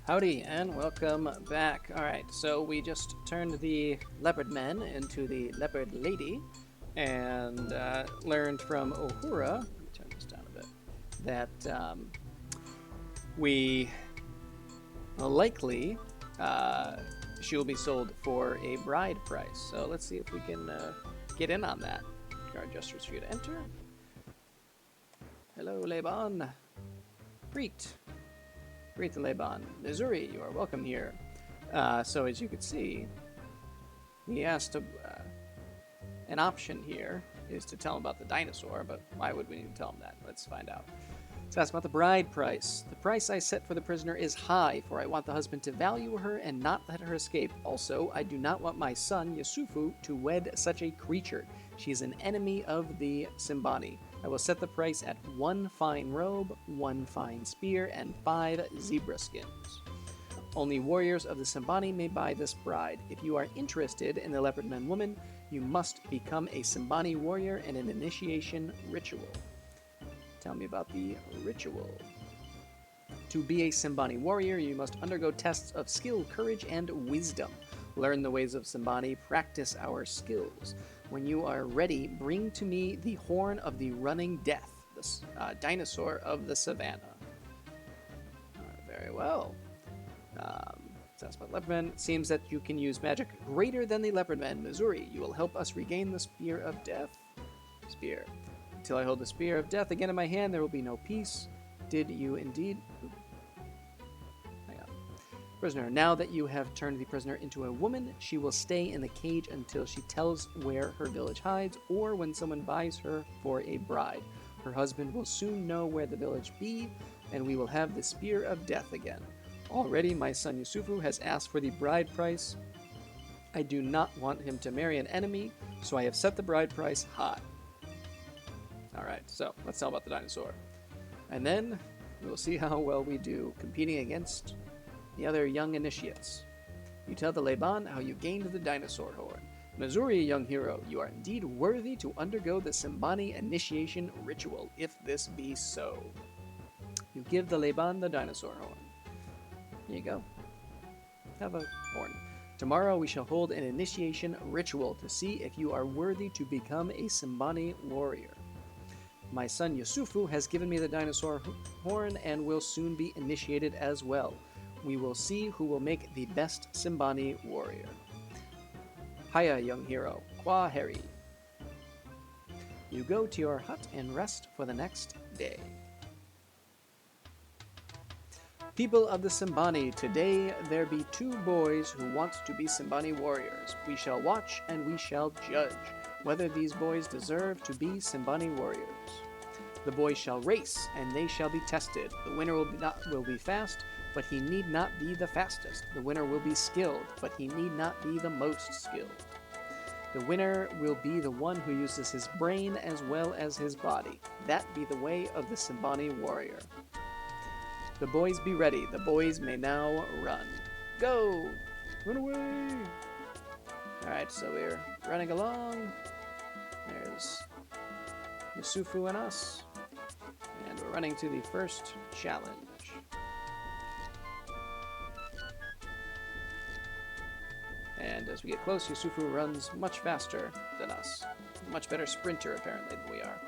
Howdy and welcome back. Alright, so we just turned the leopard men into the leopard lady and learned from Uhura, let me turn this down a bit, that we likely she will be sold for a bride price. So let's see if we can get in on that. Guard gestures for you to enter. Hello, Laban. Greet. Greet the Laban. Missouri, you are welcome here. So as you can see, he asked an option here is to tell him about the dinosaur, but why would we need to tell him that? Let's find out. Let's ask about the bride price. The price I set for the prisoner is high, for I want the husband to value her and not let her escape. Also, I do not want my son, Yesufu, to wed such a creature. She is an enemy of the Simbani. I will set the price at 1 fine robe, 1 fine spear, and 5 zebra skins. Only warriors of the Simbani may buy this bride. If you are interested in the leopard man woman, you must become a Simbani warrior in an initiation ritual. Tell me about the ritual. To be a Simbani warrior, you must undergo tests of skill, courage, and wisdom. Learn the ways of Simbani, practice our skills. When you are ready, bring to me the horn of the running death, the dinosaur of the savannah. Very well. That's about Leopardmen. Seems that you can use magic greater than the Leopardmen. Missouri, you will help us regain the Spear of Death. Spear. Until I hold the Spear of Death again in my hand, there will be no peace. Did you indeed? Hang on. Prisoner, now that you have turned the prisoner into a woman, she will stay in the cage until she tells where her village hides or when someone buys her for a bride. Her husband will soon know where the village be, and we will have the Spear of Death again. Already, my son Yesufu has asked for the bride price. I do not want him to marry an enemy, so I have set the bride price high. Alright, so let's tell about the dinosaur. And then we'll see how well we do competing against the other young initiates. You tell the Laban how you gained the dinosaur horn. Missouri, young hero, you are indeed worthy to undergo the Simbani initiation ritual, if this be so. You give the Laban the dinosaur horn. Here you go. Have a horn. Tomorrow we shall hold an initiation ritual to see if you are worthy to become a Simbani warrior. My son Yesufu has given me the dinosaur horn and will soon be initiated as well. We will see who will make the best Simbani warrior. Hiya, young hero. Kwa heri. You go to your hut and rest for the next day. People of the Simbani, today there be 2 boys who want to be Simbani warriors. We shall watch and we shall judge whether these boys deserve to be Simbani warriors. The boys shall race, and they shall be tested. The winner will be fast, but he need not be the fastest. The winner will be skilled, but he need not be the most skilled. The winner will be the one who uses his brain as well as his body. That be the way of the Simbani warrior. The boys be ready. The boys may now run. Go! Run away! Alright, so we're running along. There's Yesufu and us. And we're running to the first challenge. And as we get close, Yesufu runs much faster than us. He's a much better sprinter, apparently, than we are.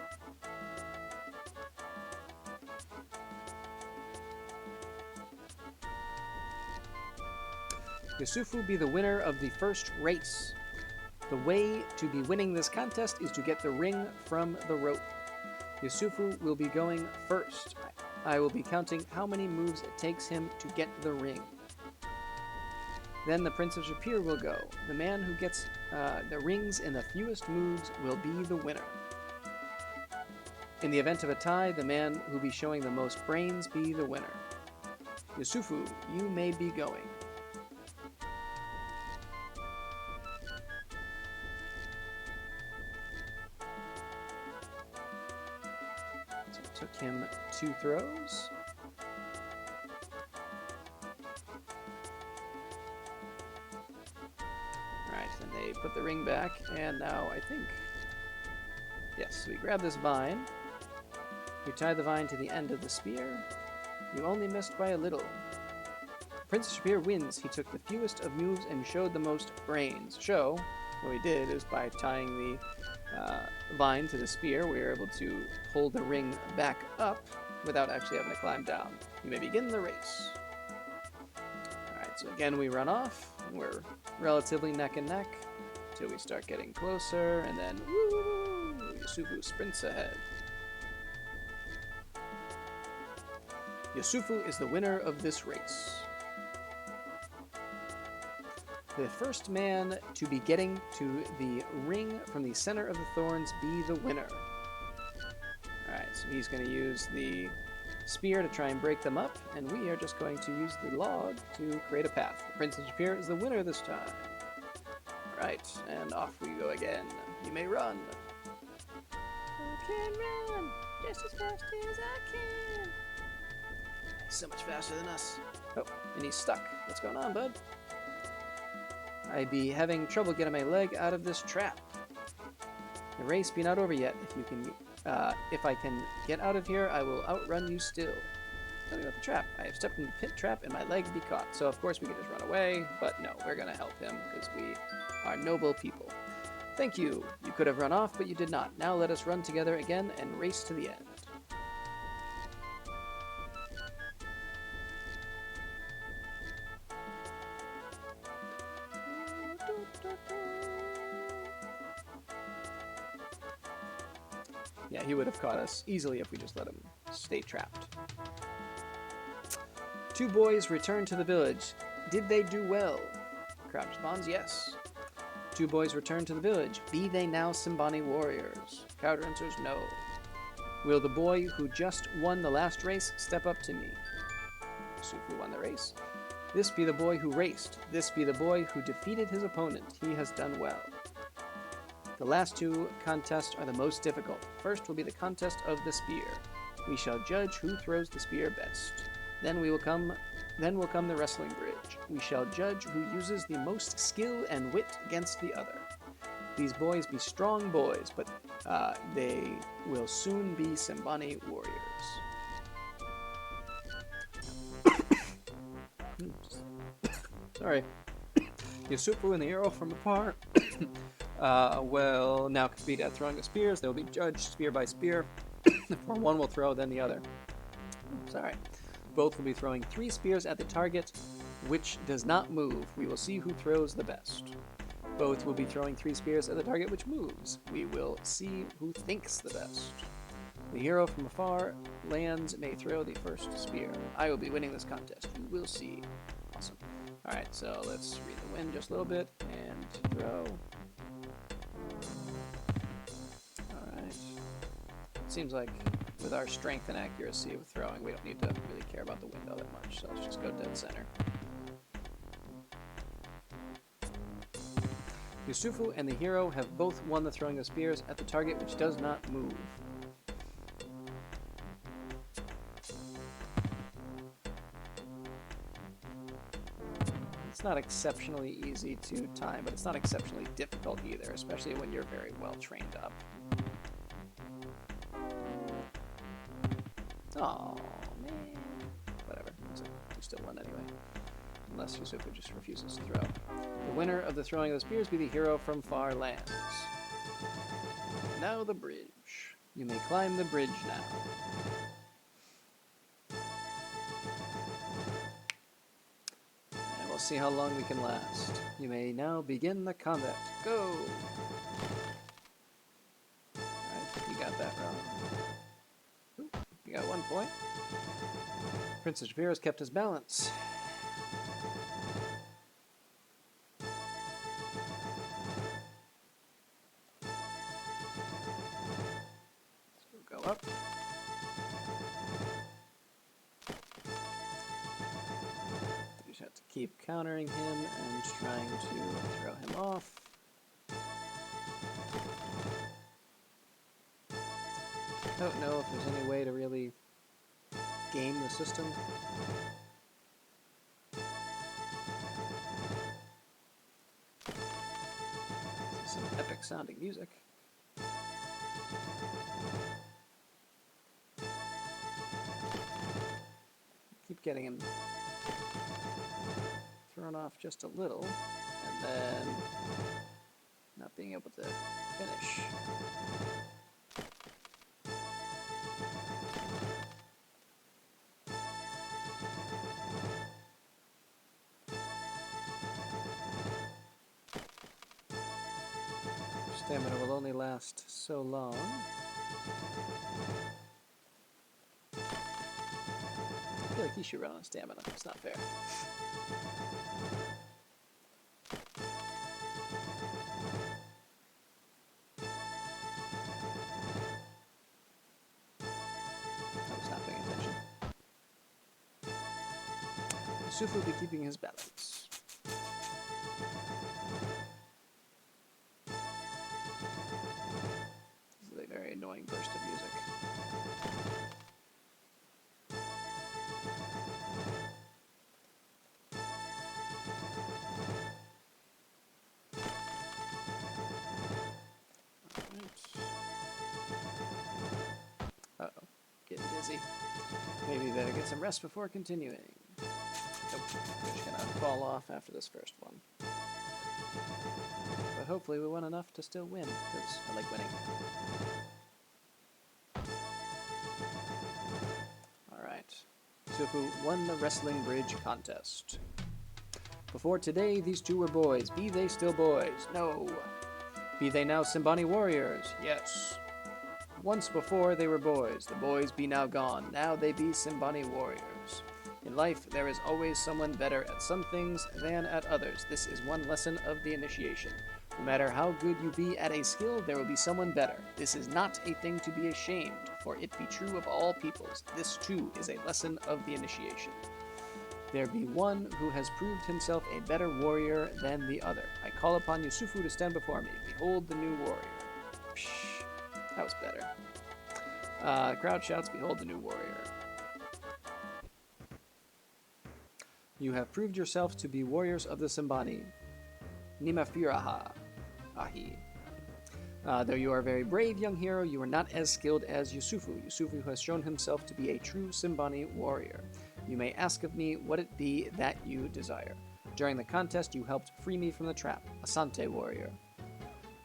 Yesufu be the winner of the first race. The way to be winning this contest is to get the ring from the rope. Yesufu will be going first. I will be counting how many moves it takes him to get the ring. Then the Prince of Shapir will go. The man who gets the rings in the fewest moves will be the winner. In the event of a tie, the man who be showing the most brains be the winner. Yesufu, you may be going. Took him 2 throws. Alright, then they put the ring back, and now I think... Yes, we grab this vine. We tie the vine to the end of the spear. You only missed by a little. Princess Shapir wins. He took the fewest of moves and showed the most brains. Show, what we did is by tying the vine to the spear, we were able to pull the ring back up without actually having to climb down. You may begin the race. Alright, so again we run off. We're relatively neck and neck until we start getting closer, and then woo! Yesufu sprints ahead. Yesufu is the winner of this race. The first man to be getting to the ring from the center of the thorns be the winner. Alright, so he's going to use the spear to try and break them up, and we are just going to use the log to create a path. Princess Shapir is the winner this time. Alright, and off we go again. You may run. I can run just as fast as I can. He's so much faster than us. Oh, and he's stuck. What's going on, bud? I'd be having trouble getting my leg out of this trap. The race be not over yet. If I can get out of here, I will outrun you still. Tell me about the trap. I have stepped in the pit trap and my leg be caught. So of course we could just run away, but no, we're gonna help him because we are noble people. Thank you. You could have run off, but you did not. Now let us run together again and race to the end. Yeah, he would have caught us easily if we just let him stay trapped. Two boys return to the village. Did they do well? Crowd responds, yes. Two boys return to the village. Be they now Simbani warriors? Crowd answers, no. Will the boy who just won the last race step up to me? Yesufu won the race. This be the boy who raced. This be the boy who defeated his opponent. He has done well. The last two contests are the most difficult. First will be the contest of the spear. We shall judge who throws the spear best. Then will come the wrestling bridge. We shall judge who uses the most skill and wit against the other. These boys be strong boys, but they will soon be Simbani warriors. Sorry. Yesufu and the arrow from afar will now compete at throwing the spears. They will be judged spear by spear. For one will throw, then the other. Sorry. Both will be throwing 3 spears at the target, which does not move. We will see who throws the best. Both will be throwing 3 spears at the target which moves. We will see who thinks the best. The hero from afar lands may throw the first spear. I will be winning this contest. You will see. Awesome. Alright, so let's read the wind just a little bit and throw. Alright. Seems like with our strength and accuracy with throwing, we don't need to really care about the wind all that much, so let's just go dead center. Yesufu and the hero have both won the throwing of spears at the target which does not move. It's not exceptionally easy to time, but it's not exceptionally difficult either, especially when you're very well trained up. Oh man. Whatever. We still won anyway. Unless Yesufu just refuses to throw. The winner of the throwing of the spears be the hero from far lands. Now the bridge. You may climb the bridge now. And we'll see how long we can last. You may now begin the combat. Go! Alright, you got that wrong. Ooh, you got 1 point. Princess Shapir has kept his balance. Up. You just have to keep countering him and trying to throw him off. I don't know if there's any way to really game the system. Some epic sounding music. Keep getting him off just a little, and then not being able to finish. Stamina will only last so long. I feel like he should run on stamina. It's not fair. I was not paying attention. Yesufu will be keeping his balance. This is a very annoying burst of music. Uh-oh, getting dizzy. Maybe better get some rest before continuing. Nope, we're just gonna fall off after this first one. But hopefully we won enough to still win, because I like winning. Alright. Yesufu won the wrestling bridge contest. Before today, these two were boys. Be they still boys? No. Be they now Simbani warriors? Yes. Once before they were boys. The boys be now gone. Now they be Simbani warriors. In life, there is always someone better at some things than at others. This is one lesson of the initiation. No matter how good you be at a skill, there will be someone better. This is not a thing to be ashamed, for it be true of all peoples. This, too, is a lesson of the initiation. There be one who has proved himself a better warrior than the other. I call upon Yesufu to stand before me. Behold the new warrior. Psh, that was better. Crowd shouts, behold the new warrior. You have proved yourself to be warriors of the Simbani. Nimafiraha. Ahi. Though you are a very brave young hero, you are not as skilled as Yesufu. Yesufu has shown himself to be a true Simbani warrior. You may ask of me what it be that you desire. During the contest, you helped free me from the trap, Asante warrior.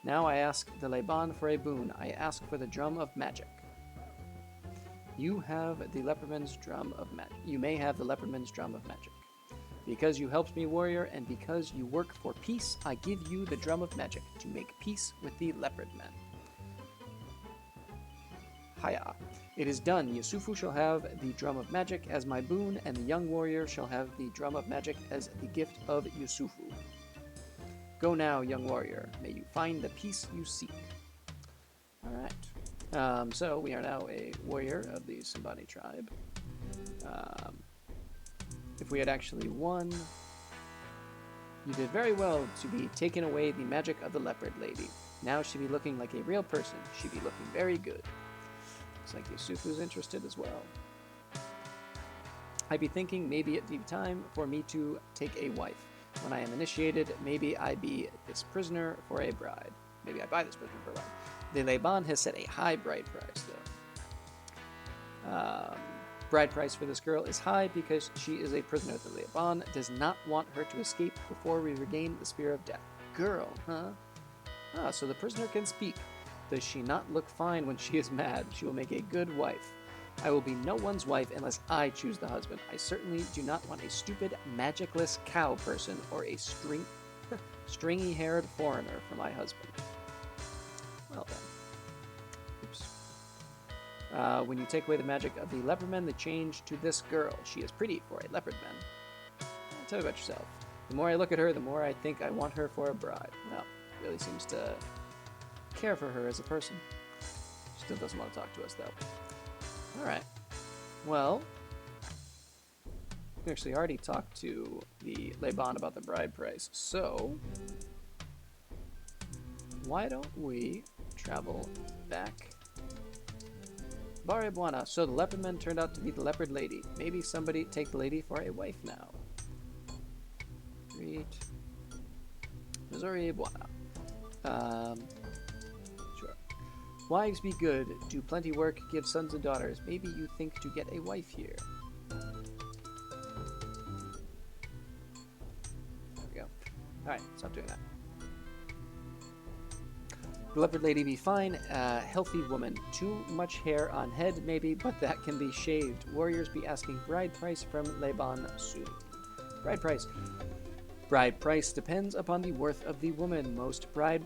Now I ask the Leban for a boon. I ask for the drum of magic. You have the leperman's drum of magic. You may have the leperman's drum of magic. Because you helped me, warrior, and because you work for peace, I give you the drum of magic to make peace with the leopard men. Haya. It is done. Yesufu shall have the drum of magic as my boon, and the young warrior shall have the drum of magic as the gift of Yesufu. Go now, young warrior. May you find the peace you seek. Alright. So we are now a warrior of the Simbani tribe. If we had actually won, you did very well to be taken away the magic of the leopard lady. Now she be looking like a real person. She be looking very good. Looks like Yesufu's interested as well. I be thinking maybe it be time for me to take a wife. When I am initiated, maybe I be this prisoner for a bride. Maybe I buy this prisoner for a bride. The Leban has set a high bride price, though. Bride price for this girl is high because she is a prisoner. The Leban does not want her to escape before we regain the Spear of Death. Girl, huh? Ah, so the prisoner can speak. Does she not look fine when she is mad? She will make a good wife. I will be no one's wife unless I choose the husband. I certainly do not want a stupid, magicless cow person or a stringy-haired foreigner for my husband. Well then. Oops. When you take away the magic of the leopard men, they change to this girl. She is pretty for a leopard man. Tell me about yourself. The more I look at her, the more I think I want her for a bride. Well, really seems to care for her as a person. Still doesn't want to talk to us, though. Alright. Well, we actually already talked to the Leban about the bride price, so why don't we travel back? Bare Buana. So the leopard men turned out to be the leopard lady. Maybe somebody take the lady for a wife now. Great. Missouri Buana. Sure. Wives be good, do plenty work, give sons and daughters. Maybe you think to get a wife here. Alright, stop doing that. The leopard lady be fine. Healthy woman. Too much hair on head, maybe, but that can be shaved. Warriors be asking bride price from Laban soon. Bride price. Bride price depends upon the worth of the woman. Most brides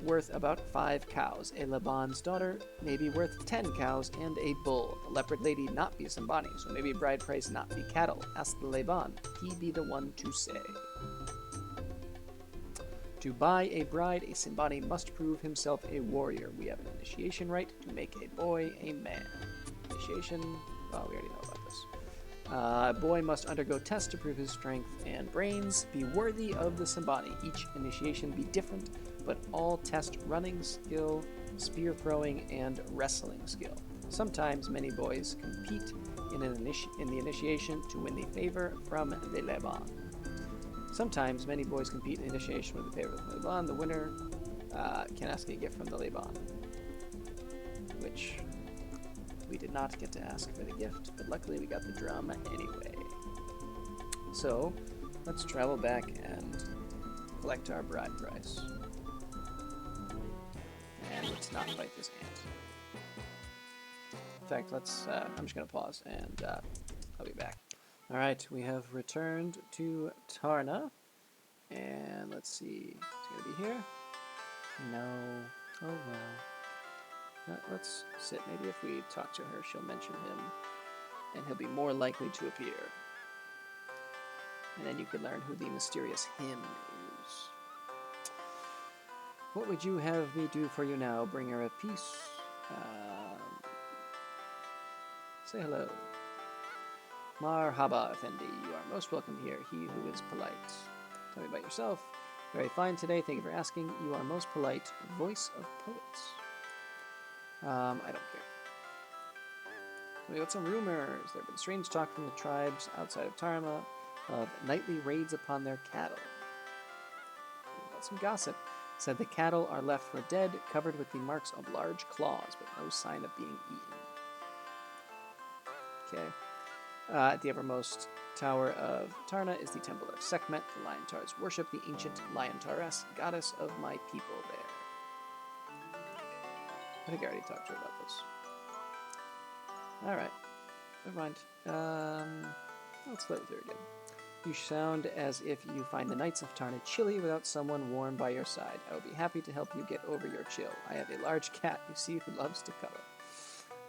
worth about 5 cows. A Laban's daughter may be worth 10 cows and a bull. The leopard lady not be Simbani, so maybe bride price not be cattle. Ask the Laban. He be the one to say. To buy a bride, a Simbani must prove himself a warrior. We have an initiation rite to make a boy a man. Initiation, well, we already know about this. A boy must undergo tests to prove his strength and brains. Be worthy of the Simbani. Each initiation be different, but all test running skill, spear throwing, and wrestling skill. Sometimes many boys compete in the initiation to win the favor from the Laban. Sometimes many boys compete in initiation with the favor of the Laban. The winner can ask a gift from the Laban, which we did not get to ask for the gift, but luckily we got the drum anyway. So let's travel back and collect our bride price. And let's not fight this ant. In fact, let's. I'm just gonna pause and I'll be back. Alright, we have returned to Tarna, and let's see, it's gonna be here? No, oh well. Let's sit, maybe if we talk to her, she'll mention him, and he'll be more likely to appear. And then you can learn who the mysterious him is. What would you have me do for you now, bringer of peace? Say hello. Marhaba, Effendi. You are most welcome here, he who is polite. Tell me about yourself. Very fine today, thank you for asking. You are most polite. Voice of poets. I don't care. We got some rumors. There have been strange talk from the tribes outside of Tarma of nightly raids upon their cattle. We got some gossip. Said the cattle are left for dead, covered with the marks of large claws, but no sign of being eaten. Okay. At the uppermost tower of Tarna is the Temple of Sekhmet. The Liontaurs worship the ancient Liontauress, goddess of my people there. I think I already talked to her about this. Alright. Never mind. Let's play with her again. You sound as if you find the nights of Tarna chilly without someone warm by your side. I would be happy to help you get over your chill. I have a large cat you see who loves to cuddle.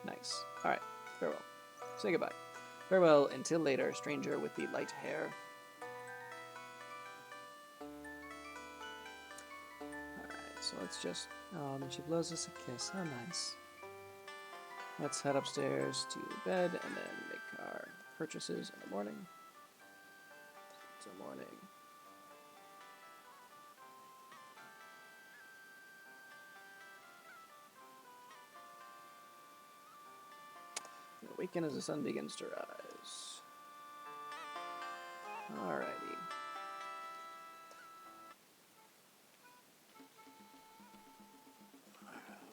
Nice. Alright. Farewell. Say goodbye. Farewell until later, stranger with the light hair. Alright, so let's just... Oh, and she blows us a kiss. How nice. Let's head upstairs to bed and then make our purchases in the morning. It's a morning. Awaken as the sun begins to rise. Alrighty.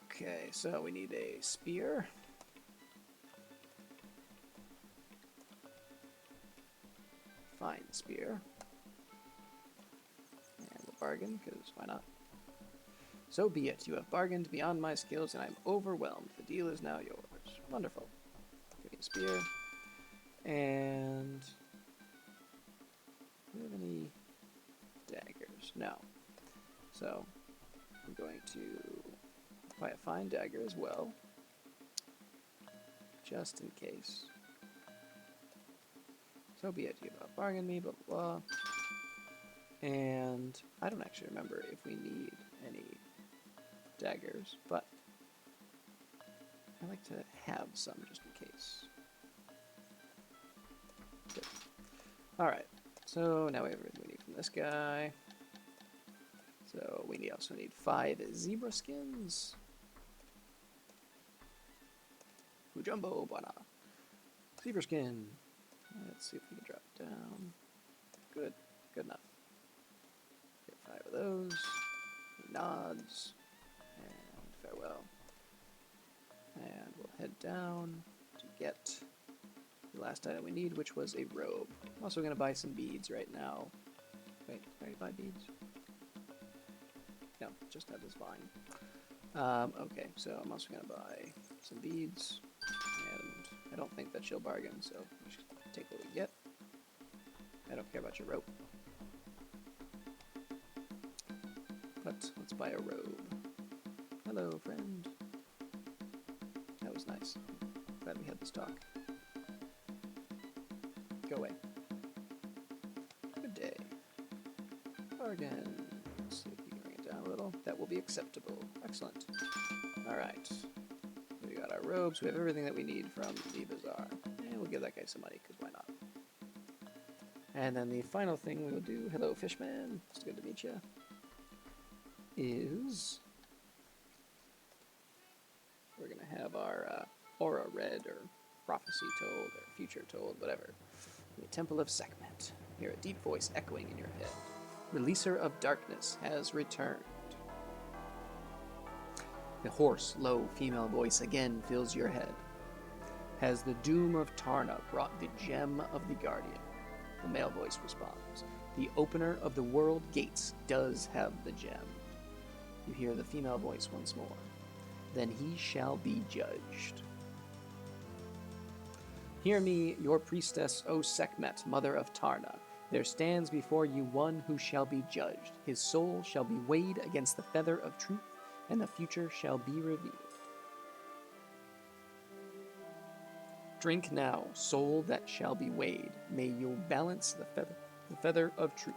Okay, so we need a spear. Fine spear. And we'll bargain, because why not? So be it. You have bargained beyond my skills, and I'm overwhelmed. The deal is now yours. Wonderful. Give me a spear. And... do we have any daggers? No. So, I'm going to buy a fine dagger as well. Just in case. So be it. You have bargained me, blah, blah, blah. And I don't actually remember if we need any daggers, but I like to have some just in case. Good. Alright, so now we have everything we need from this guy. So we also need 5 zebra skins. Fujumbo Bwana. Zebra skin. Let's see if we can drop it down. Good. Good enough. Get 5 of those. He nods. And farewell. And we'll head down to get the last item we need, which was a robe. I'm also going to buy some beads right now. Wait, did I already buy beads? No, just had this vine. Okay, so I'm also gonna buy some beads, and I don't think that she'll bargain, so we should take what we get. I don't care about your rope. But let's buy a robe. Hello, friend. That was nice. Glad we had this talk. Go away. Good day. Bargain. Let's see if we can bring it down a little. That will be acceptable. Excellent. Alright. We got our robes. We have everything that we need from the bazaar. And we'll give that guy some money, because why not? And then the final thing we will do, hello fishman, it's good to meet you, is we're going to have our aura read, or prophecy told, or future told, whatever. The Temple of Sekhmet. Hear a deep voice echoing in your head. Releaser of darkness has returned. The hoarse, low female voice again fills your head. Has the doom of Tarna brought the gem of the guardian? The male voice responds. The opener of the world gates does have the gem. You hear the female voice once more. Then he shall be judged. Hear me, your priestess, O Sekhmet, mother of Tarna. There stands before you one who shall be judged. His soul shall be weighed against the feather of truth, and the future shall be revealed. Drink now, soul that shall be weighed. May you balance the feather of truth.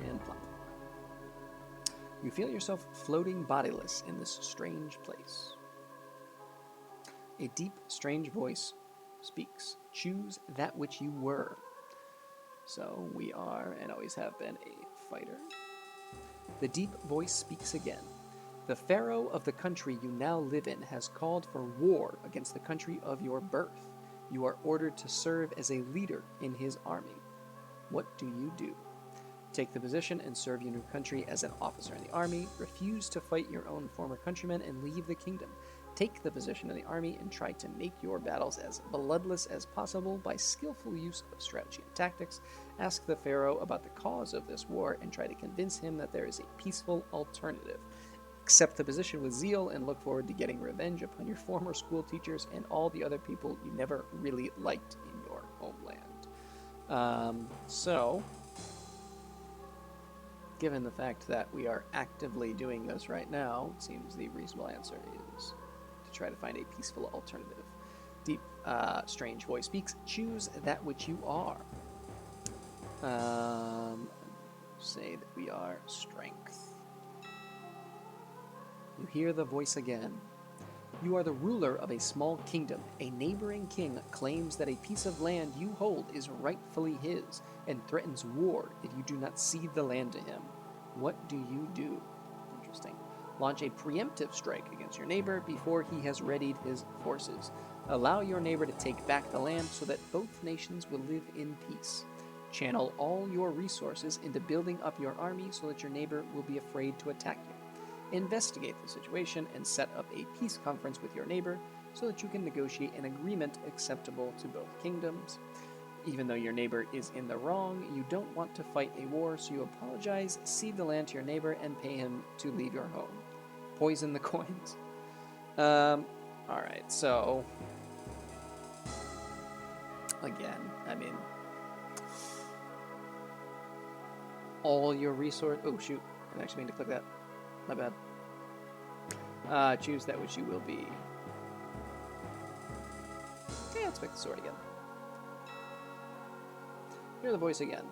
And plump. You feel yourself floating bodiless in this strange place. A deep, strange voice speaks. Choose that which you were. So we are, and always have been, a fighter. The deep voice speaks again. The pharaoh of the country you now live in has called for war against the country of your birth. You are ordered to serve as a leader in his army. What do you do? Take the position and serve your new country as an officer in the army. Refuse to fight your own former countrymen and leave the kingdom. Take the position in the army and try to make your battles as bloodless as possible by skillful use of strategy and tactics. Ask the pharaoh about the cause of this war and try to convince him that there is a peaceful alternative. Accept the position with zeal and look forward to getting revenge upon your former school teachers and all the other people you never really liked in your homeland. Given the fact that we are actively doing this right now, it seems the reasonable answer is to try to find a peaceful alternative. Deep, strange voice speaks. Choose that which you are. Say that we are strength. You hear the voice again. You are the ruler of a small kingdom. A neighboring king claims that a piece of land you hold is rightfully his and threatens war if you do not cede the land to him. What do you do? Interesting. Launch a preemptive strike against your neighbor before he has readied his forces. Allow your neighbor to take back the land so that both nations will live in peace. Channel all your resources into building up your army so that your neighbor will be afraid to attack you. Investigate the situation and set up a peace conference with your neighbor so that you can negotiate an agreement acceptable to both kingdoms. Even though your neighbor is in the wrong, you don't want to fight a war, so you apologize, cede the land to your neighbor, and pay him to leave your home. Poison the coins. Alright, so... Again, I mean... All your resource... Oh, shoot. I didn't actually mean to click that. My bad. Choose that which you will be. Okay, let's pick the sword again. Hear the voice again.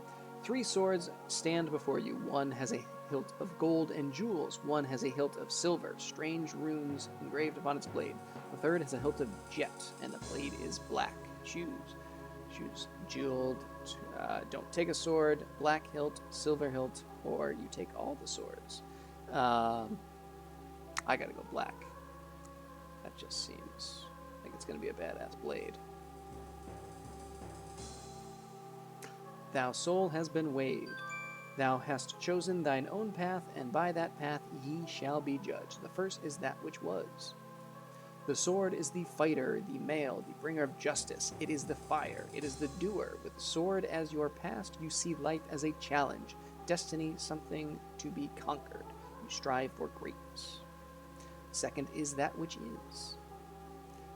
3 swords stand before you. One has a hilt of gold and jewels. One has a hilt of silver, strange runes engraved upon its blade. The third has a hilt of jet, and the blade is black. Choose. Choose jeweled. Don't take a sword. Black hilt, silver hilt, or you take all the swords. I gotta go black. That just seems like it's gonna be a badass blade. Thou soul has been weighed. Thou hast chosen thine own path, and by that path ye shall be judged. The first is that which was. The sword is the fighter, the male, the bringer of justice. It is the fire. It is the doer. With the sword as your past, you see life as a challenge, destiny something to be conquered. You strive for greatness. Second is that which is.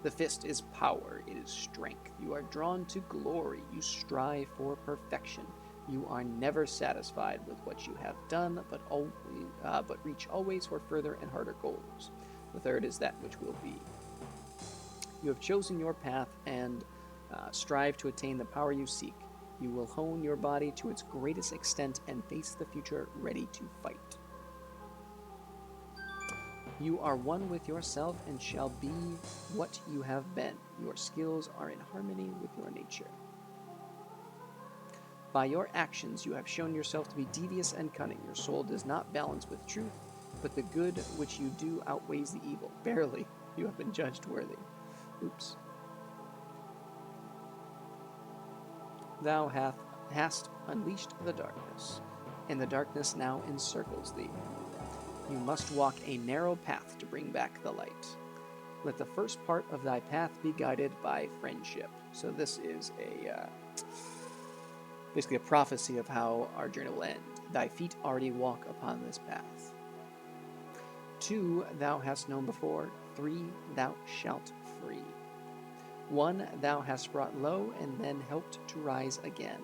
The fist is power. It is strength. You are drawn to glory. You strive for perfection. You are never satisfied with what you have done, but reach always for further and harder goals. The third is that which will be. You have chosen your path and strive to attain the power you seek. You will hone your body to its greatest extent and face the future ready to fight. You are one with yourself and shall be what you have been. Your skills are in harmony with your nature. By your actions, you have shown yourself to be devious and cunning. Your soul does not balance with truth, but the good which you do outweighs the evil. Barely, you have been judged worthy. Oops. Thou hast unleashed the darkness, and the darkness now encircles thee. You must walk a narrow path to bring back the light. Let the first part of thy path be guided by friendship. So this is basically a prophecy of how our journey will end. Thy feet already walk upon this path. 2 thou hast known before. 3 thou shalt free. 1 thou hast brought low and then helped to rise again.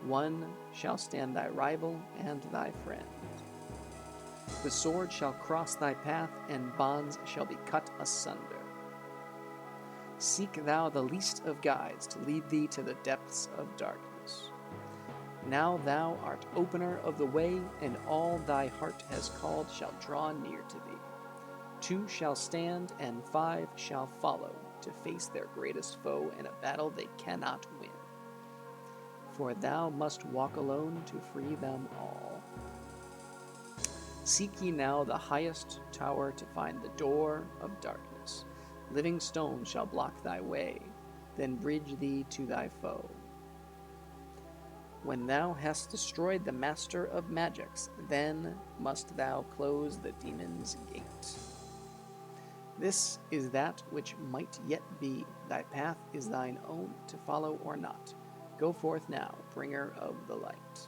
1 shall stand thy rival and thy friend. The sword shall cross thy path, and bonds shall be cut asunder. Seek thou the least of guides to lead thee to the depths of darkness. Now thou art opener of the way, and all thy heart has called shall draw near to thee. 2 shall stand, and 5 shall follow, to face their greatest foe in a battle they cannot win. For thou must walk alone to free them all. Seek ye now the highest tower to find the door of darkness. Living stones shall block thy way, then bridge thee to thy foe. When thou hast destroyed the master of magics, then must thou close the demon's gate. This is that which might yet be. Thy path is thine own, to follow or not. Go forth now, bringer of the light.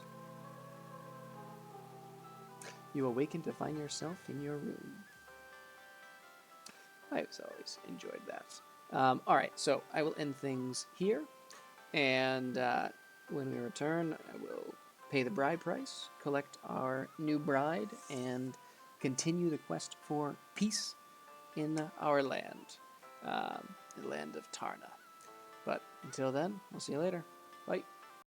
You awaken to find yourself in your room. I've always enjoyed that. All right, so I will end things here, and when we return, I will pay the bride price, collect our new bride, and continue the quest for peace in our land, the land of Tarna. But until then, we'll see you later. Bye.